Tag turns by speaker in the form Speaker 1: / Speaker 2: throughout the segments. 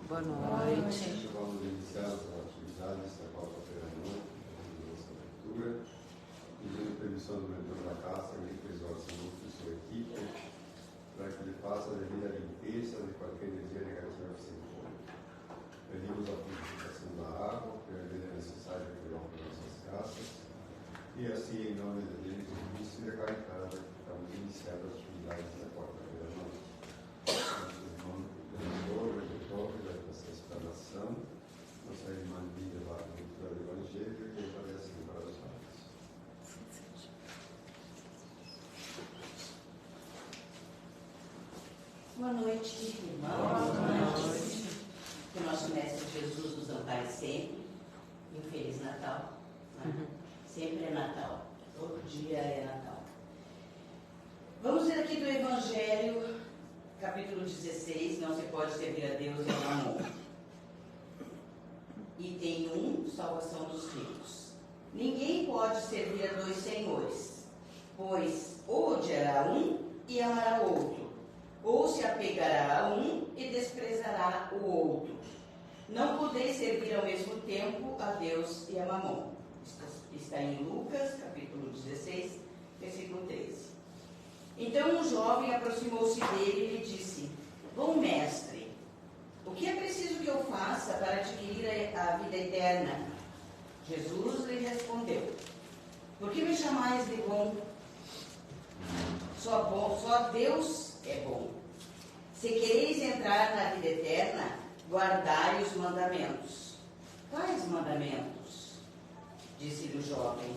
Speaker 1: Boa noite.
Speaker 2: Vamos iniciar as atividades desta quarta-feira à noite, da nossa leitura, pedindo permissão do mentor da casa, que frisou essa luta e sua equipe, para que ele faça a devida limpeza de qualquer energia negativa que se encontre. Pedimos a purificação da água, que é a vida necessária que coloque nossas casas, e assim, em nome de Deus, o Cristo e da caridade, estamos iniciando as atividades da quarta-feira à noite. Nossa irmã Lídia lá na leitura do Evangelho e eu assim para os pais.
Speaker 3: Boa noite, irmãos. Boa noite. Que o nosso Mestre Jesus nos ampare sempre. E um Feliz Natal. Sempre é Natal. Todo dia é Natal. Vamos ler aqui do Evangelho, capítulo 16. Não se pode servir a Deus e a Mamon. Item 1, salvação dos ricos. Ninguém pode servir a dois senhores, pois ou odiará um e amará o outro, ou se apegará a um e desprezará o outro. Não podeis servir ao mesmo tempo a Deus e a Mamon. Está em Lucas, capítulo 16, versículo 13. Então um jovem aproximou-se dele e lhe disse: Bom mestre, o que é preciso que eu faça para adquirir a vida eterna? Jesus lhe respondeu: Por que me chamais de bom? Só Deus é bom. Se quereis entrar na vida eterna, guardai os mandamentos. Quais mandamentos? Disse-lhe o jovem.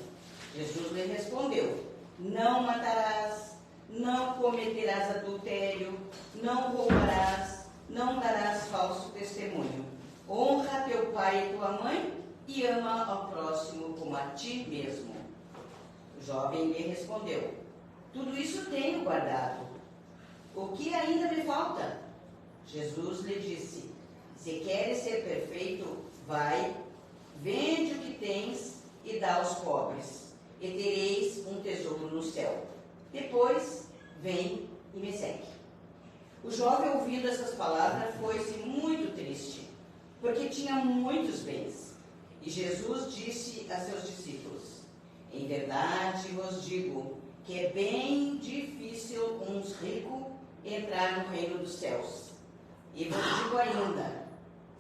Speaker 3: Jesus lhe respondeu: Não matarás, não cometerás adultério, não roubarás, não darás falso testemunho. Honra teu pai e tua mãe e ama ao próximo como a ti mesmo. O jovem lhe respondeu: Tudo isso tenho guardado. O que ainda me falta? Jesus lhe disse: Se queres ser perfeito, vai, vende o que tens e dá aos pobres, e tereis um tesouro no céu. Depois, vem e me segue. O jovem, ouvindo essas palavras, foi-se muito triste, porque tinha muitos bens. E Jesus disse a seus discípulos: Em verdade vos digo que é bem difícil um rico entrar no reino dos céus. E vos digo ainda,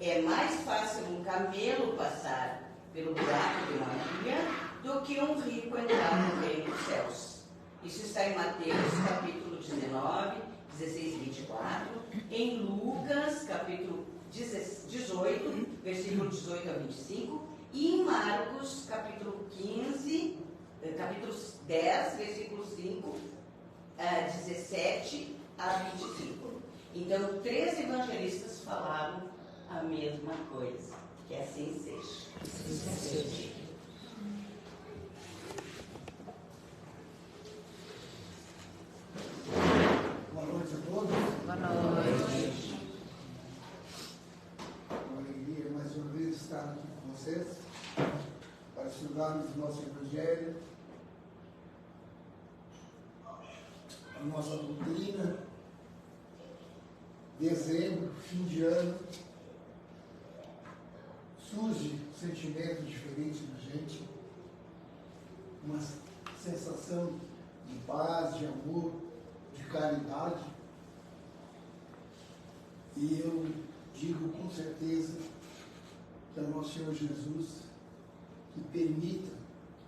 Speaker 3: é mais fácil um camelo passar pelo buraco de uma agulha do que um rico entrar no reino dos céus. Isso está em Mateus, capítulo 19, 16 e 24, em Lucas, capítulo 18, versículo 18 a 25, e em Marcos, capítulo 10, versículo 5, 17 a 25. Então, 3 evangelistas falaram a mesma coisa. Que assim seja.
Speaker 4: Boa noite a todos.
Speaker 1: Boa noite.
Speaker 4: Uma alegria mais uma vez estar aqui com vocês para estudarmos o nosso Evangelho, a nossa doutrina. Dezembro, fim de ano, surge um sentimento diferente na gente, uma sensação de paz, de amor, de caridade. E eu digo com certeza que é o nosso Senhor Jesus que permite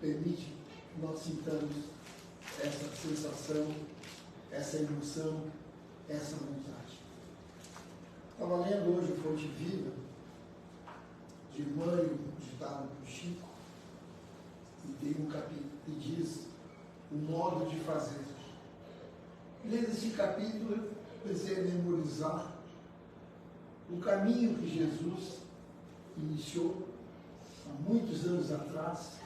Speaker 4: que nós sintamos essa sensação, essa emoção, essa vontade. Estava lendo hoje o Fonte Viva, de Emmanuel, ditado por Chico, e tem um capítulo que diz o modo de fazer. Lendo esse capítulo, eu comecei a memorizar o caminho que Jesus iniciou há muitos anos atrás,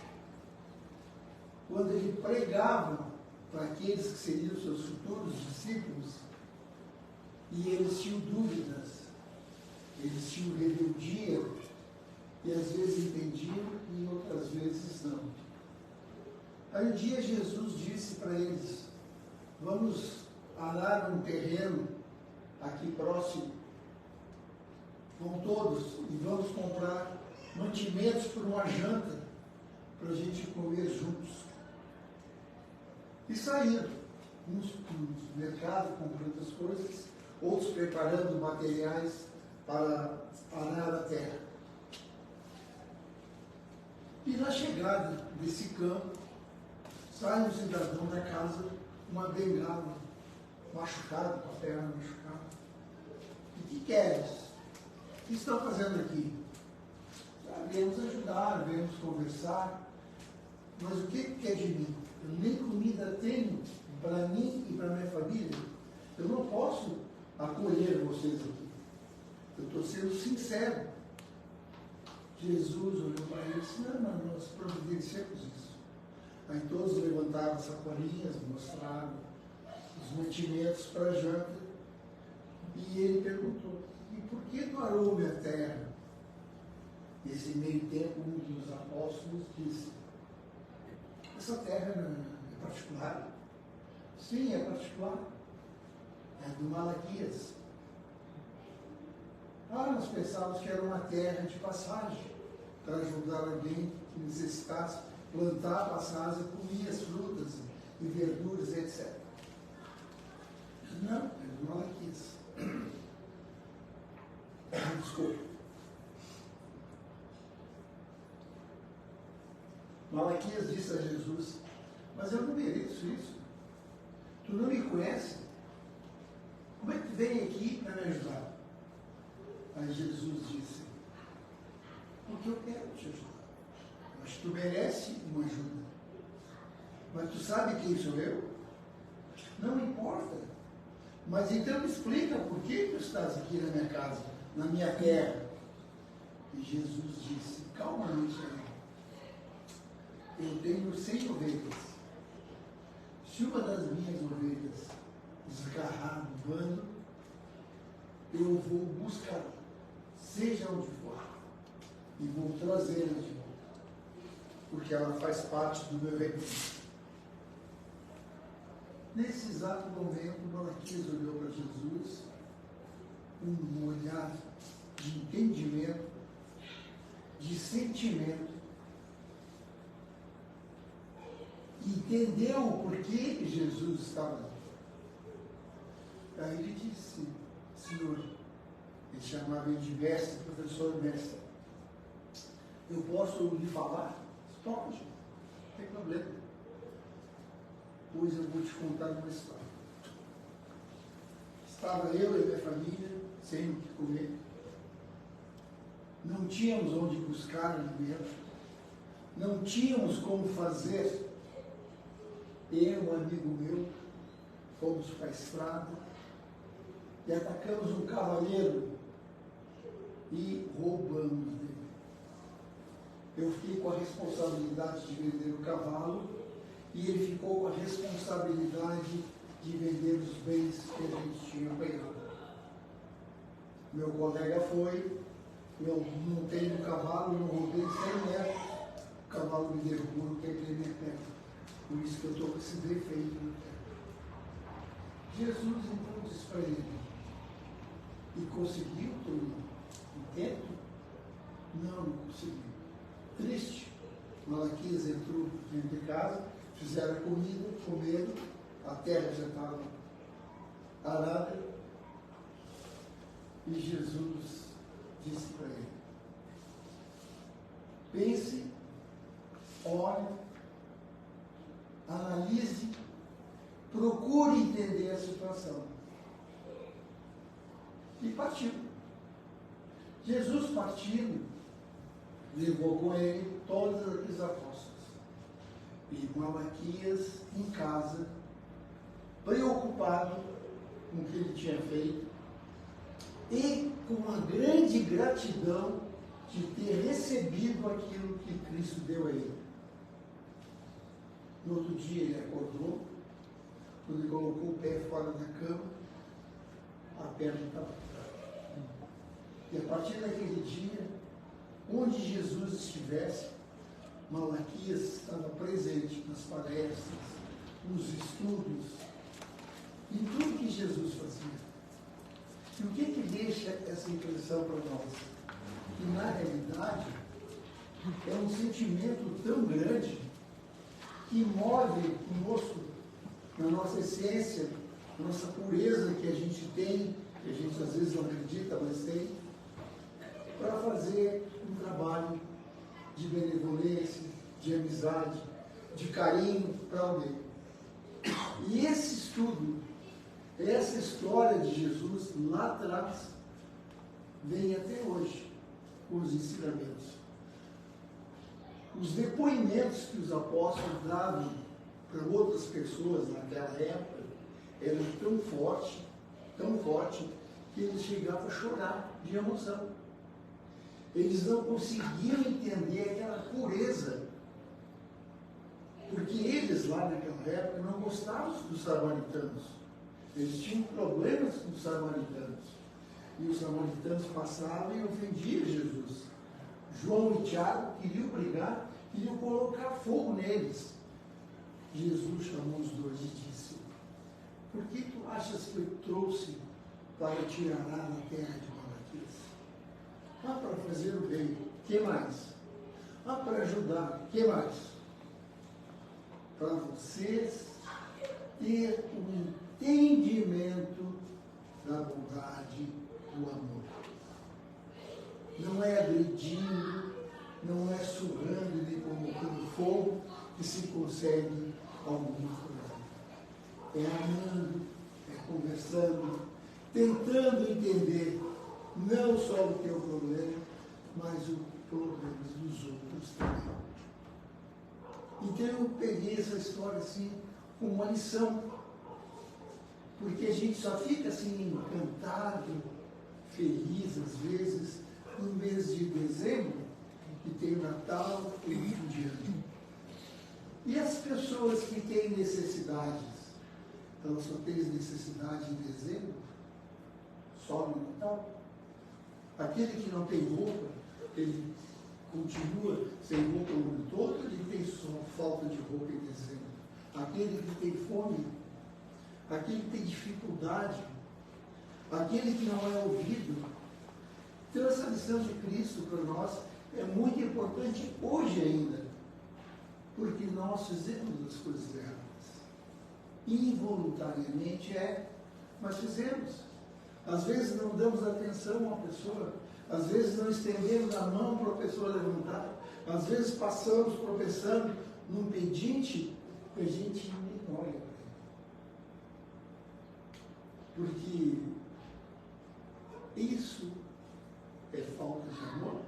Speaker 4: quando ele pregava para aqueles que seriam seus futuros discípulos, e eles tinham dúvidas, eles tinham rebeldia, e às vezes entendiam e outras vezes não. Aí um dia Jesus disse para eles: vamos arar um terreno aqui próximo, vão todos e vamos comprar mantimentos para uma janta, para a gente comer juntos. E saíram, uns no mercado comprando as coisas, outros preparando materiais para arar a terra. E na chegada desse campo, sai um cidadão da casa, uma bengala, machucado, com a perna machucada. E o que queres? O que estão fazendo aqui? Viemos ajudar, viemos conversar, mas o que quer de mim? Eu nem comida tenho para mim e para minha família. Eu não posso acolher vocês aqui. Eu estou sendo sincero. Jesus olhou para ele e disse: não, nós providenciamos isso. Aí todos levantaram sacolinhas, mostraram os mantimentos para a janta. E ele perguntou: e por que tu arou minha terra? Nesse meio tempo, um dos apóstolos disse: essa terra é particular? Sim, é particular. É do Malaquias. Nós pensávamos que era uma terra de passagem, para ajudar alguém que necessitasse plantar a passagem, comia as frutas e verduras, etc. Não, é do Malaquias. Desculpa. Malaquias disse a Jesus: mas eu não mereço isso. Tu não me conhece. Como é que tu vem aqui para me ajudar? Aí Jesus disse: porque eu quero te ajudar. Mas tu merece uma ajuda. Mas tu sabe quem sou eu? Não importa. Mas então me explica por que tu estás aqui na minha casa, na minha terra. E Jesus disse calmamente a ele: eu tenho 100 ovelhas. Se uma das minhas ovelhas desgarrar no bando, eu vou buscá-la, seja onde for, e vou trazê-la de volta, porque ela faz parte do meu reino. Nesse exato momento, Malaquias olhou para Jesus com um olhar de entendimento, de sentimento, entendeu o porquê Jesus estava ali. Aí ele disse: Senhor, ele chamava ele de mestre, professor mestre, eu posso lhe falar? Pode, não tem problema. Pois eu vou te contar uma história. Estava eu e minha família sem o que comer. Não tínhamos onde buscar alimento. Não tínhamos como fazer. Eu, um amigo meu, fomos para a estrada e atacamos um cavaleiro e roubamos dele. Eu fiquei com a responsabilidade de vender o cavalo e ele ficou com a responsabilidade de vender os bens que a gente tinha pegado. Meu colega foi, eu montei no cavalo, não roubei 100 metros, o cavalo me derrubou, não quebrei minha perna. Por isso que eu estou com esse defeito na terra. Jesus então disse para ele: e conseguiu tu intento? Não conseguiu. Triste. Malaquias entrou dentro de casa, fizeram a comida, comeram, a terra já estava arada, e Jesus disse para ele: pense, ore, analise, procure entender a situação. E partiu. Jesus partindo, levou com ele todos aqueles apóstolos. E Malaquias em casa, preocupado com o que ele tinha feito e com uma grande gratidão de ter recebido aquilo que Cristo deu a ele. No outro dia ele acordou, quando ele colocou o pé fora da cama, a perna estava atrás. E a partir daquele dia, onde Jesus estivesse, Malaquias estava presente nas palestras, nos estudos, em tudo que Jesus fazia. E o que deixa essa impressão para nós? Que na realidade é um sentimento tão grande que move conosco, na nossa essência, na nossa pureza que a gente tem, que a gente às vezes não acredita, mas tem, para fazer um trabalho de benevolência, de amizade, de carinho para alguém. E esse estudo, essa história de Jesus lá atrás, vem até hoje com os ensinamentos. Os depoimentos que os apóstolos davam para outras pessoas naquela época eram tão forte, que eles chegavam a chorar de emoção. Eles não conseguiam entender aquela pureza, porque eles lá naquela época não gostavam dos samaritanos. Eles tinham problemas com os samaritanos. E os samaritanos passavam e ofendiam Jesus. João e Tiago queriam brigar, queriam colocar fogo neles. Jesus chamou os dois e disse: por que tu achas que eu trouxe para te arar na terra de Malaquias? Para fazer o bem. Que mais? Para ajudar. Que mais? Para vocês ter um entendimento da bondade, do amor. Não é agredindo, não é surrando e colocando fogo que se consegue alguma coisa. É amando, é conversando, tentando entender não só o teu problema, mas os problemas dos outros também. Então eu peguei essa história assim como uma lição, porque a gente só fica assim encantado, feliz às vezes, no mês de dezembro, que tem o Natal e o fim de ano. E as pessoas que têm necessidades, elas só têm necessidade em dezembro, só no Natal. Aquele que não tem roupa, ele continua sem roupa o ano todo, ele tem só falta de roupa em dezembro. Aquele que tem fome, aquele que tem dificuldade, aquele que não é ouvido. Então essa lição de Cristo para nós é muito importante hoje ainda, porque nós fizemos as coisas erradas. Involuntariamente mas fizemos. Às vezes não damos atenção a uma pessoa, às vezes não estendemos a mão para a pessoa levantar, às vezes passamos tropeçando num pedinte que a gente nem olha para ele. Porque isso é falta de amor,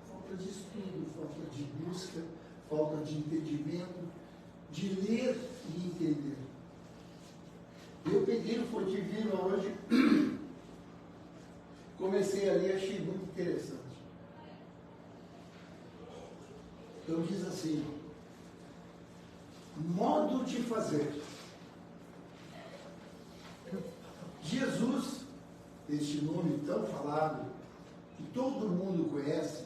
Speaker 4: falta de estudo, falta de busca, falta de entendimento, de ler e entender. Eu peguei o Fonte Viva hoje, comecei a ler, achei muito interessante. Então diz assim: modo de fazer. Jesus, este nome tão falado, que todo mundo conhece,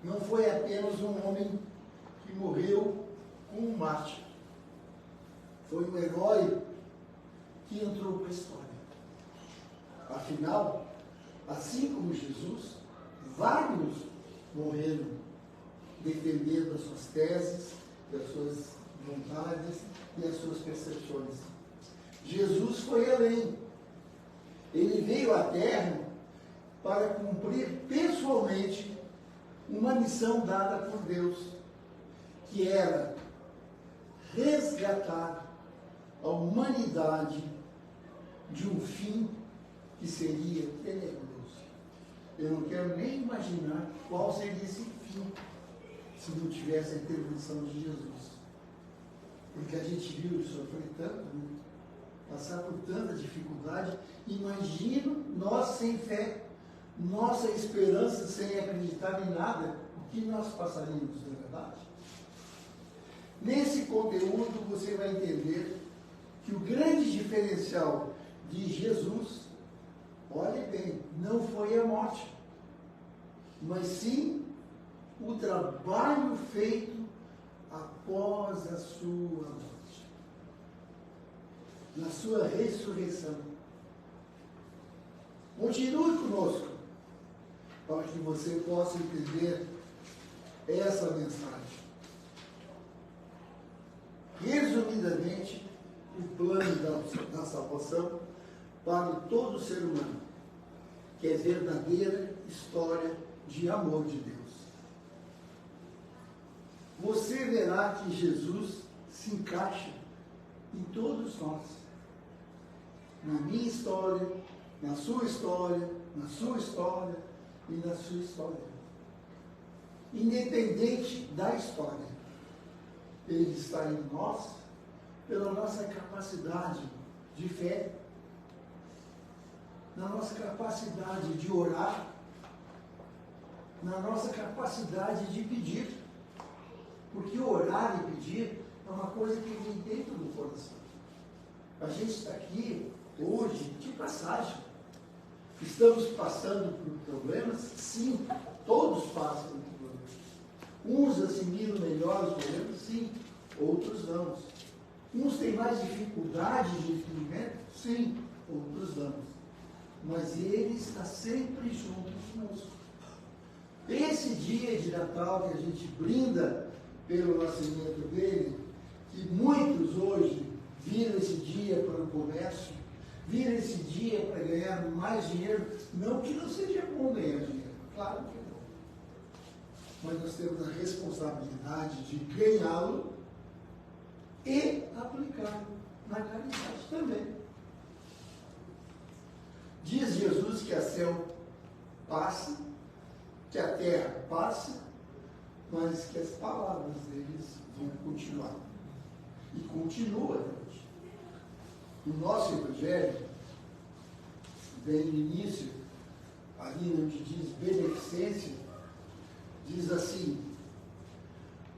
Speaker 4: não foi apenas um homem que morreu como um mártir. Foi um herói que entrou para a história. Afinal, assim como Jesus, vários morreram defendendo as suas teses, as suas vontades e as suas percepções. Jesus foi além. Ele veio à Terra para cumprir pessoalmente uma missão dada por Deus, que era resgatar a humanidade de um fim que seria tenebroso. Eu não quero nem imaginar qual seria esse fim se não tivesse a intervenção de Jesus. Porque a gente viu ele sofrer tanto, né? Passar por tanta dificuldade. Imagino nós sem fé, nossa esperança sem acreditar em nada, o que nós passaríamos, não é verdade? Nesse conteúdo você vai entender que o grande diferencial de Jesus, olhe bem, não foi a morte, mas sim o trabalho feito após a sua morte, na sua ressurreição. Continue conosco, para que você possa entender essa mensagem. Resumidamente, o plano da salvação para todo ser humano, que é verdadeira história de amor de Deus. Você verá que Jesus se encaixa em todos nós. Na minha história, na sua história, na sua história e na sua história. Independente da história, Ele está em nós pela nossa capacidade de fé, na nossa capacidade de orar, na nossa capacidade de pedir. Porque orar e pedir é uma coisa que vem dentro do coração. A gente está aqui hoje de passagem. Estamos passando por problemas? Sim, todos passam por problemas. Uns assimilam melhor os problemas? Sim, outros não. Uns têm mais dificuldade de entendimento? Sim, outros não. Mas Ele está sempre junto conosco. Esse dia de Natal que a gente brinda pelo nascimento dele, que muitos hoje viram esse dia para o comércio, viram esse dia para ganhar mais dinheiro, não que não seja bom ganhar dinheiro, claro que não. Mas nós temos a responsabilidade de ganhá-lo e aplicá-lo na caridade também. Diz Jesus que a céu passa, que a terra passa, mas que as palavras deles vão continuar. E continua até hoje. No nosso Evangelho, bem no início, ali onde diz beneficência, diz assim: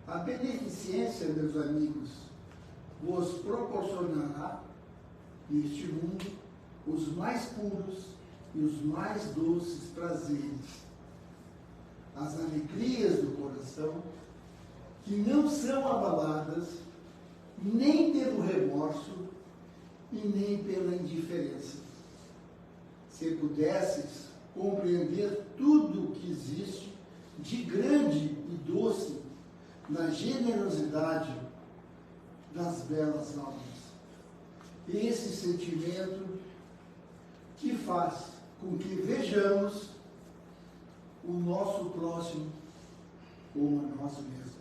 Speaker 4: a beneficência, meus amigos, vos proporcionará neste mundo os mais puros e os mais doces prazeres, as alegrias do coração, que não são abaladas nem pelo remorso e nem pela indiferença. Se pudesses compreender tudo o que existe de grande e doce na generosidade das belas almas. Esse sentimento que faz com que vejamos o nosso próximo como a nós mesmos.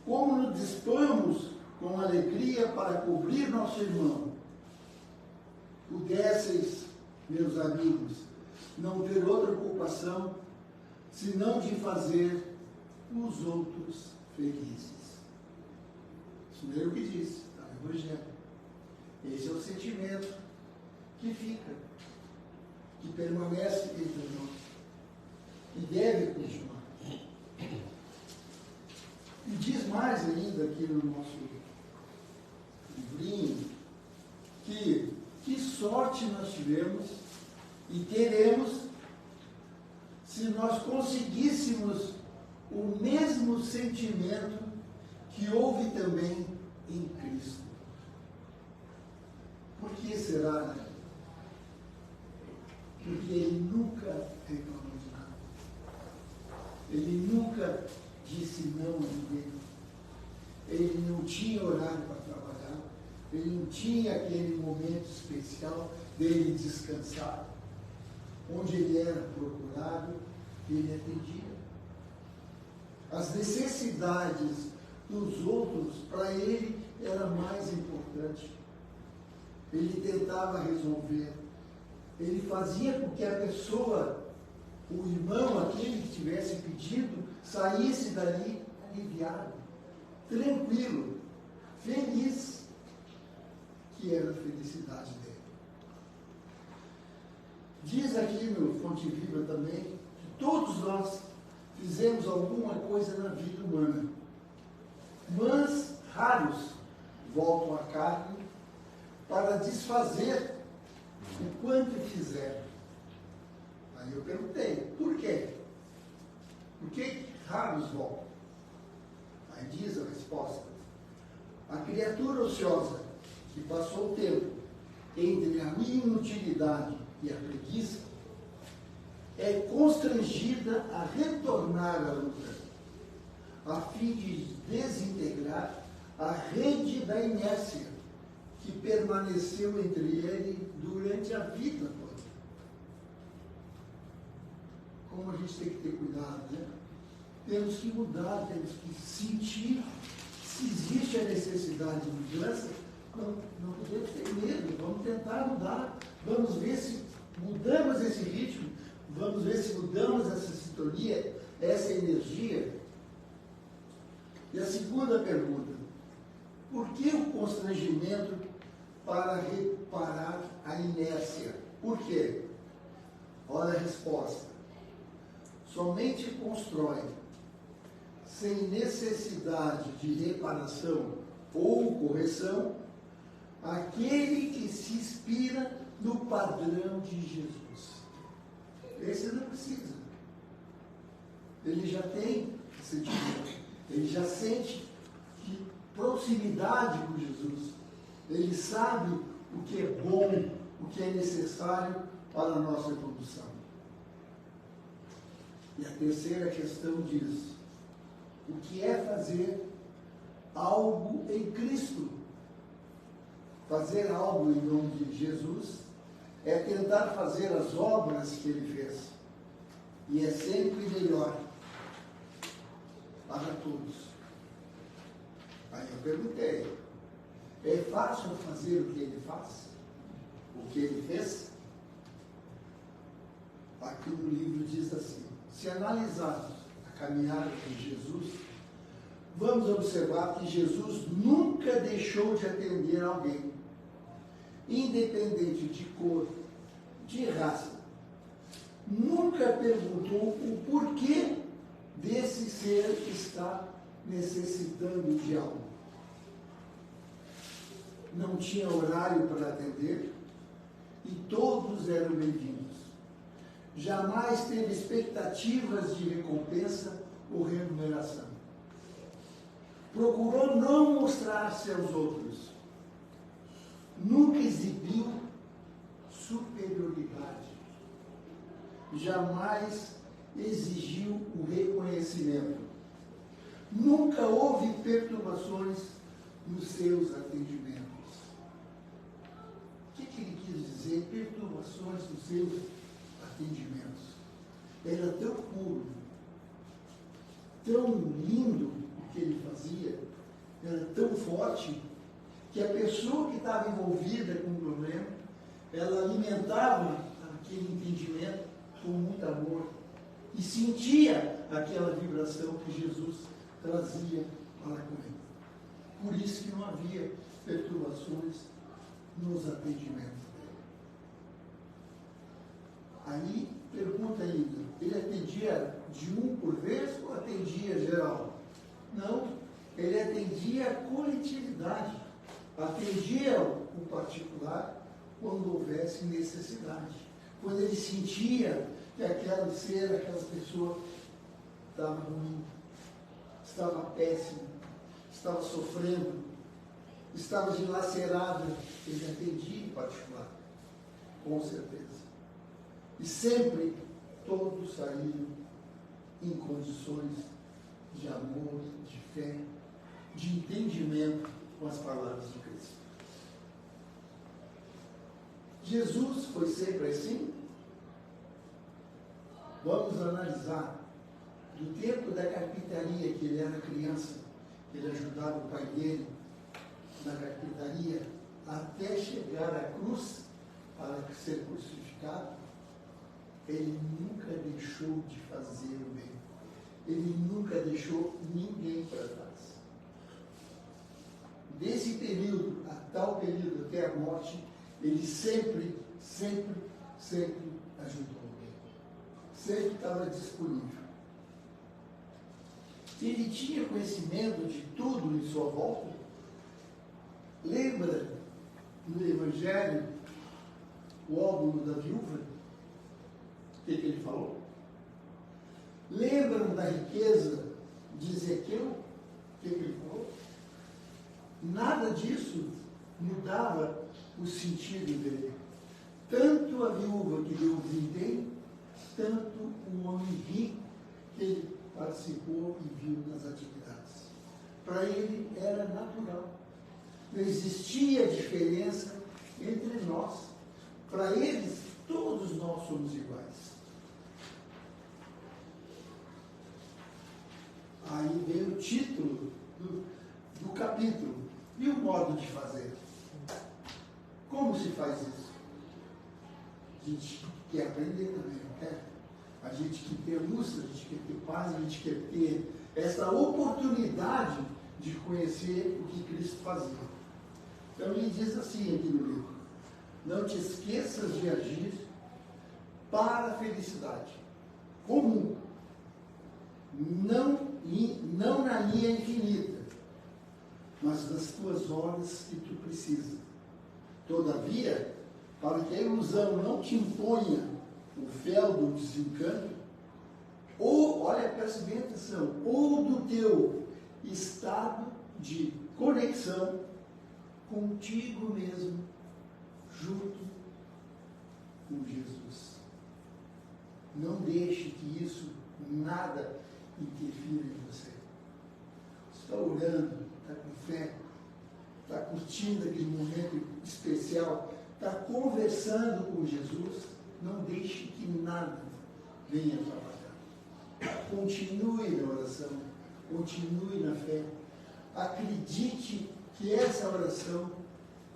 Speaker 4: Como nos dispomos com alegria para cobrir nosso irmão. Pudesseis, meus amigos, não ter outra ocupação senão de fazer os outros felizes. Isso não é o que diz, está no Evangelho. Esse é o sentimento que fica, que permanece entre nós e deve continuar. E diz mais ainda aqui no nosso livrinho que sorte nós tivemos e teremos se nós conseguíssemos o mesmo sentimento que houve também em Cristo. Por que será, né? Porque Ele nunca reclamou de nada. Ele nunca disse não a ninguém. Ele não tinha horário para trabalhar. Ele não tinha aquele momento especial dele descansar. Onde ele era procurado, ele atendia. As necessidades dos outros, para ele, era mais importante. Ele tentava resolver. Ele fazia com que a pessoa, o irmão, aquele que tivesse pedido, saísse dali aliviado, tranquilo, feliz, que era a felicidade dele. Diz aqui no Fonte Viva também que todos nós fizemos alguma coisa na vida humana, mas raros voltam à carne para desfazer o quanto fizeram. Aí eu perguntei, por quê? Por que raros voltam? Aí diz a resposta: a criatura ociosa que passou o tempo entre a inutilidade e a preguiça é constrangida a retornar à luta, a fim de desintegrar a rede da inércia que permaneceu entre ele durante a vida toda. Como a gente tem que ter cuidado, né? Temos que mudar, temos que sentir se existe a necessidade de mudança. Não podemos ter medo, vamos tentar mudar, vamos ver se mudamos esse ritmo, vamos ver se mudamos essa sintonia, essa energia. E a segunda pergunta: por que o constrangimento para reparar a inércia? Por quê? Olha a resposta: somente constrói, sem necessidade de reparação ou correção, aquele que se inspira no padrão de Jesus. Esse não precisa. Ele já tem sentimento. Ele já sente que proximidade com Jesus. Ele sabe o que é bom, o que é necessário para a nossa evolução. E a terceira questão diz: o que é fazer algo em Cristo? Fazer algo em nome de Jesus é tentar fazer as obras que ele fez. E é sempre melhor para todos. Aí eu perguntei: é fácil fazer o que ele faz? O que ele fez? Aqui no livro diz assim: se analisarmos a caminhada com Jesus, vamos observar que Jesus nunca deixou de atender alguém, independente de cor, de raça. Nunca perguntou o porquê desse ser estar necessitando de algo. Não tinha horário para atender e todos eram bem-vindos. Jamais teve expectativas de recompensa ou remuneração. Procurou não mostrar-se aos outros. Nunca exibiu superioridade. Jamais exigiu o reconhecimento. Nunca houve perturbações nos seus atendimentos. O que ele quis dizer? Perturbações nos seus atendimentos. Era tão puro, tão lindo o que ele fazia, era tão forte, que a pessoa que estava envolvida com o problema, ela alimentava aquele entendimento com muito amor e sentia aquela vibração que Jesus trazia para com ele. Por isso que não havia perturbações nos atendimentos. Aí, pergunta ainda, ele atendia de um por vez ou atendia geral? Não, ele atendia a coletividade, atendia o particular quando houvesse necessidade. Quando ele sentia que aquela pessoa estava ruim, estava péssima, estava sofrendo, estava dilacerada, ele atendia em particular, com certeza. E sempre todos saíram em condições de amor, de fé, de entendimento com as palavras de Cristo. Jesus foi sempre assim? Vamos analisar do tempo da carpintaria, que ele era criança, ele ajudava o pai dele na carpintaria, até chegar à cruz para ser crucificado. Ele nunca deixou de fazer o bem. Ele nunca deixou ninguém para trás. Desse período a tal período, até a morte, ele sempre ajudou alguém. Sempre estava disponível. Ele tinha conhecimento de tudo em sua volta. Lembra no Evangelho o óbolo da viúva? O que ele falou? Lembram da riqueza de Ezequiel? O que ele falou? Nada disso mudava o sentido dele. Tanto a viúva que deu o vintém, tanto o homem rico que ele participou e viu nas atividades. Para ele era natural. Não existia diferença entre nós. Para eles, todos nós somos iguais. Aí vem o título do capítulo. E o modo de fazer? Como se faz isso? A gente quer aprender também, não quer? A gente quer ter luz, a gente quer ter paz, a gente quer ter essa oportunidade de conhecer o que Cristo fazia. Então ele diz assim aqui no livro: não te esqueças de agir para a felicidade comum, não na linha infinita, mas nas tuas horas que tu precisas. Todavia, para que a ilusão não te imponha o fel do desencanto, ou, olha, preste bem atenção, ou do teu estado de conexão contigo mesmo, junto com Jesus. Não deixe que isso nada interfira em você. Você está orando, está com fé, está curtindo aquele momento especial, está conversando com Jesus, não deixe que nada venha atrapalhar. Continue na oração, continue na fé. Acredite que essa oração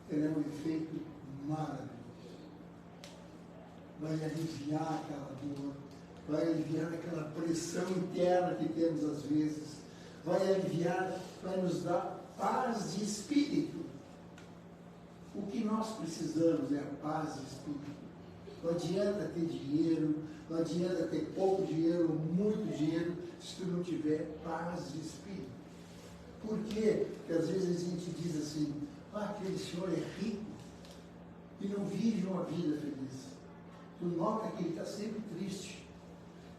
Speaker 4: terá um efeito maravilhoso. Vai aliviar aquela dor, vai aliviar aquela pressão interna que temos às vezes, vai aliviar, vai nos dar paz de espírito. O que nós precisamos é a paz de espírito. Não adianta ter dinheiro, não adianta ter pouco dinheiro ou muito dinheiro, se tu não tiver paz de espírito. Por quê? Porque às vezes a gente diz assim: aquele senhor é rico e não vive uma vida feliz. Tu nota que ele está sempre triste.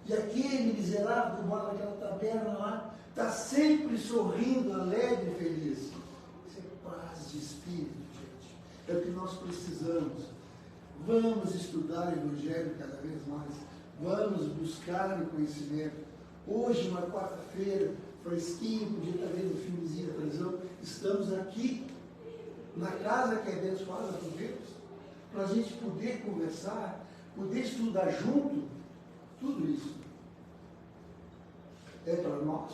Speaker 4: E aquele miserável que mora naquela taberna lá, está sempre sorrindo, alegre e feliz. Isso é paz de espírito, gente. É o que nós precisamos. Vamos estudar o Evangelho cada vez mais. Vamos buscar o conhecimento. Hoje, uma quarta-feira, fresquinho, podia estar vendo um filmezinho da televisão. Estamos aqui, na casa que é abençoada por Deus, para a gente poder conversar, poder estudar junto. Tudo isso é para nós,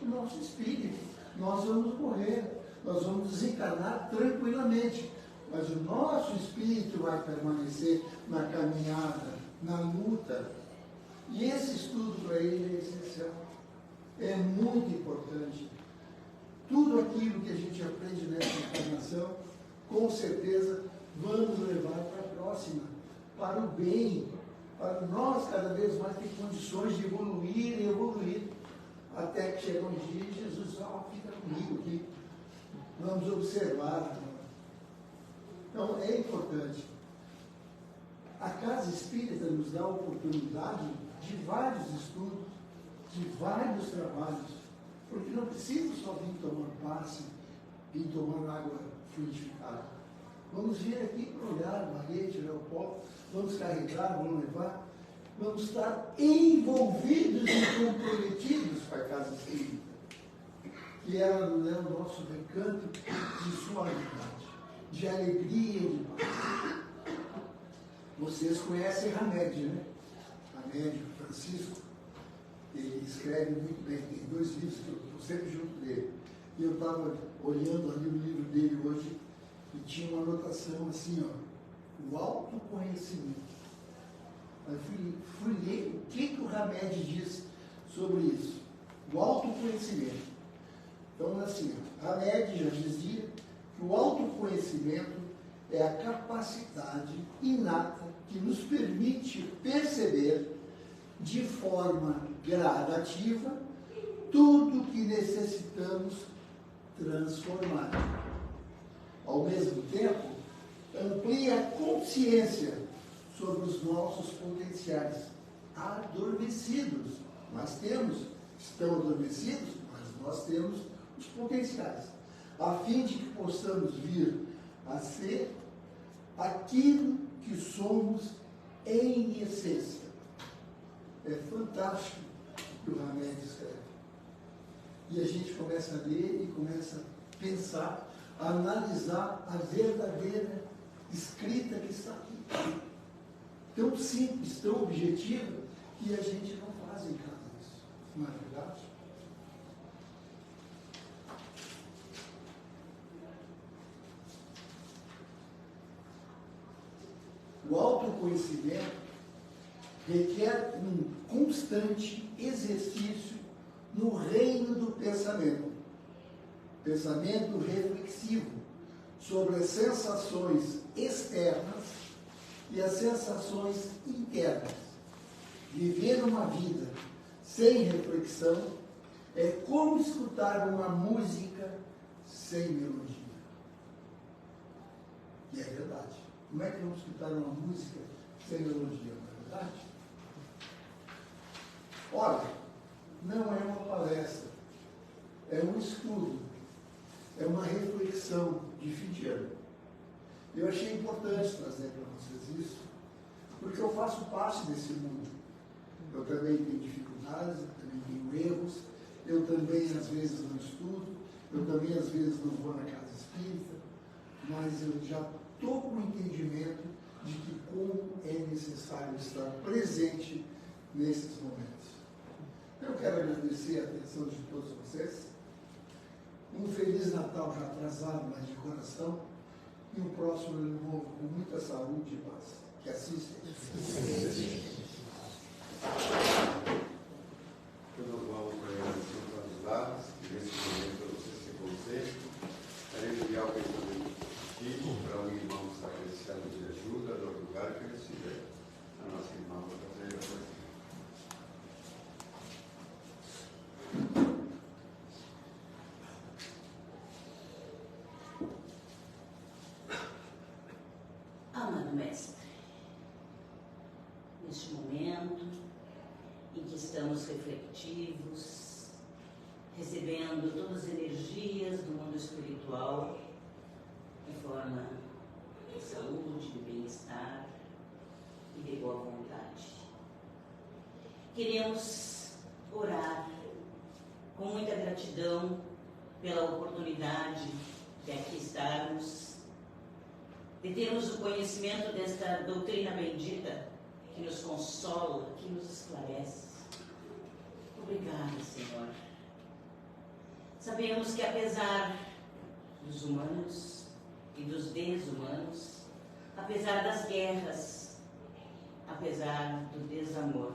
Speaker 4: o nosso espírito. Nós vamos morrer, nós vamos desencarnar tranquilamente, mas o nosso espírito vai permanecer na caminhada, na luta. E esse estudo para ele é essencial, é muito importante. Tudo aquilo que a gente aprende nessa encarnação, com certeza vamos levar para a próxima, para o bem, para nós cada vez mais ter condições de evoluir e evoluir, até que chega um dia e Jesus fica comigo aqui, vamos observar. Então é importante. A Casa Espírita nos dá a oportunidade de vários estudos, de vários trabalhos, porque não precisa só vir tomar passe, vir tomar água fluidificada. Vamos vir aqui para olhar o barrete, olhar o pó, vamos carregar, vamos levar, vamos estar envolvidos e comprometidos com a Casa Espírita, que ela não é o nosso recanto de suavidade, de alegria e de paz. Vocês conhecem Hamed, né? Hamed, Francisco, ele escreve muito bem, tem 2 livros que eu estou sempre junto dele. E eu estava olhando ali o livro dele hoje e tinha uma anotação assim, ó, o autoconhecimento. Aí fui ler o que o Hamed diz sobre isso, o autoconhecimento. Então, assim, Hamed já dizia que o autoconhecimento é a capacidade inata que nos permite perceber de forma gradativa tudo que necessitamos transformar. Ao mesmo tempo, amplia a consciência sobre os nossos potenciais adormecidos. Nós temos, estão adormecidos, mas nós temos os potenciais, a fim de que possamos vir a ser aquilo que somos em essência. É fantástico o que o Hamed escreve. E a gente começa a ler e começa a pensar, a analisar a verdadeira escrita que está aqui. Tão simples, tão objetiva, que a gente não faz em casa isso. Não é verdade? O autoconhecimento requer um constante exercício no reino do pensamento. Pensamento reflexivo sobre as sensações externas e as sensações internas. Viver uma vida sem reflexão é como escutar uma música sem melodia. E é verdade. Como é que vamos escutar uma música sem melodia, não é verdade? Olha, não é uma palestra, é um estudo, é uma reflexão de fim de ano. Eu achei importante trazer para vocês isso, porque eu faço parte desse mundo. Eu também tenho dificuldades, eu também tenho erros, eu também às vezes não estudo, eu também às vezes não vou na casa espírita, mas eu já estou com o entendimento de que como é necessário estar presente nesses momentos. Eu quero agradecer a atenção de todos vocês. Um Feliz Natal já atrasado, mas de coração. E o próximo ano novo com muita saúde e paz. Que assistem.
Speaker 2: Então nós vamos para a oração para os lados, que nesse momento você se concentre. Quero enviar o pensamento positivo para um irmão que está precisando de ajuda, no lugar que ele estiver. A nossa irmã vai fazer a coisa.
Speaker 3: Amado Mestre, neste momento em que estamos reflexivos, recebendo todas as energias do mundo espiritual em forma de saúde, de bem-estar e de boa vontade, queremos orar com muita gratidão pela oportunidade de aqui estarmos, de termos o conhecimento desta doutrina bendita que nos consola, que nos esclarece. Obrigada, Senhor. Sabemos que apesar dos humanos e dos desumanos, apesar das guerras, apesar do desamor,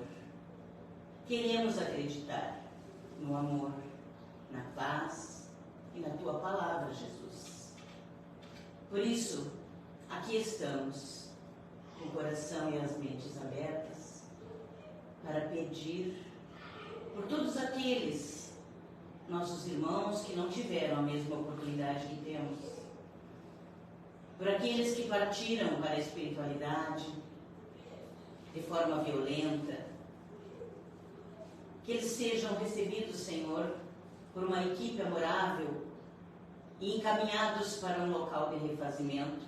Speaker 3: queremos acreditar no amor, na paz e na Tua palavra, Jesus. Por isso, aqui estamos, com o coração e as mentes abertas, para pedir por todos aqueles nossos irmãos que não tiveram a mesma oportunidade que temos, por aqueles que partiram para a espiritualidade de forma violenta, que eles sejam recebidos, Senhor, por uma equipe amorável e encaminhados para um local de refazimento,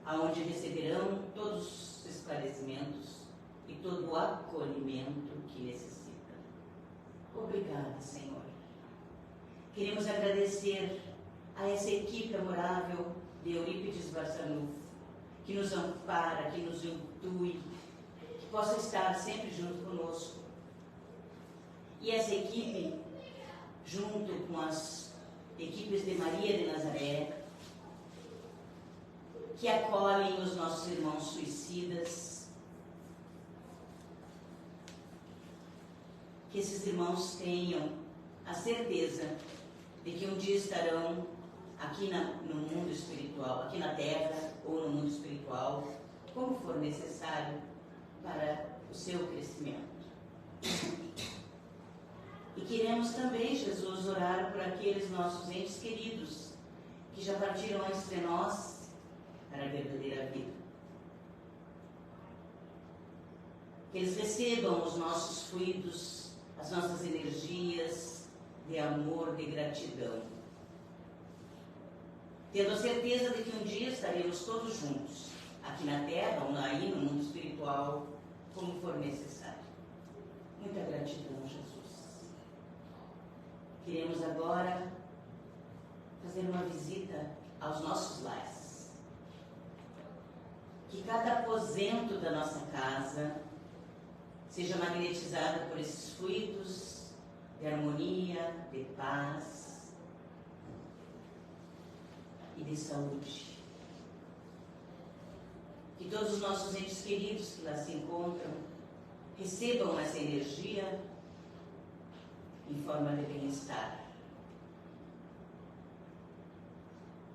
Speaker 3: aonde receberão todos os esclarecimentos e todo o acolhimento que necessitam. Obrigada, Senhor. Queremos agradecer a essa equipe amorável de Eurípides Barçanufo, que nos ampara, que nos intui, que possa estar sempre junto conosco. E essa equipe, junto com as equipes de Maria de Nazaré, que acolhem os nossos irmãos suicidas, que esses irmãos tenham a certeza de que um dia estarão aqui no mundo espiritual, aqui na Terra ou no mundo espiritual, como for necessário para o seu crescimento. E queremos também, Jesus, orar por aqueles nossos entes queridos que já partiram antes de nós para a verdadeira vida. Que eles recebam os nossos fluidos, as nossas energias de amor, de gratidão. Tendo a certeza de que um dia estaremos todos juntos, aqui na Terra ou aí no mundo espiritual, como for necessário. Muita gratidão, Jesus. Queremos agora fazer uma visita aos nossos lares. Que cada aposento da nossa casa seja magnetizado por esses fluidos de harmonia, de paz e de saúde. Que todos os nossos entes queridos que lá se encontram recebam essa energia em forma de bem-estar.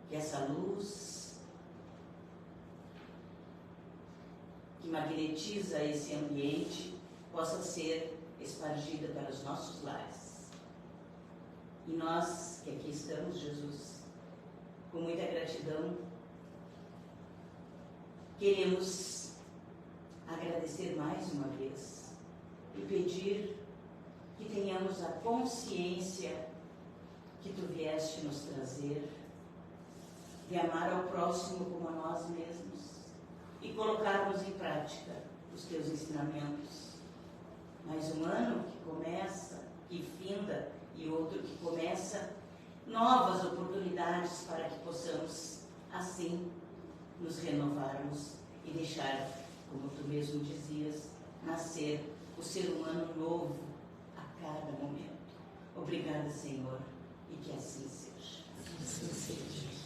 Speaker 3: Que essa luz que magnetiza esse ambiente possa ser espargida para os nossos lares. E nós que aqui estamos, Jesus, com muita gratidão, queremos agradecer mais uma vez e pedir que tenhamos a consciência que Tu vieste nos trazer de amar ao próximo como a nós mesmos e colocarmos em prática os Teus ensinamentos. Mais um ano que começa, que finda, e outro que começa, novas oportunidades para que possamos, assim, nos renovarmos e deixar, como Tu mesmo dizias, nascer o ser humano novo a cada momento. Obrigada, Senhor, e que assim seja.
Speaker 1: Assim seja.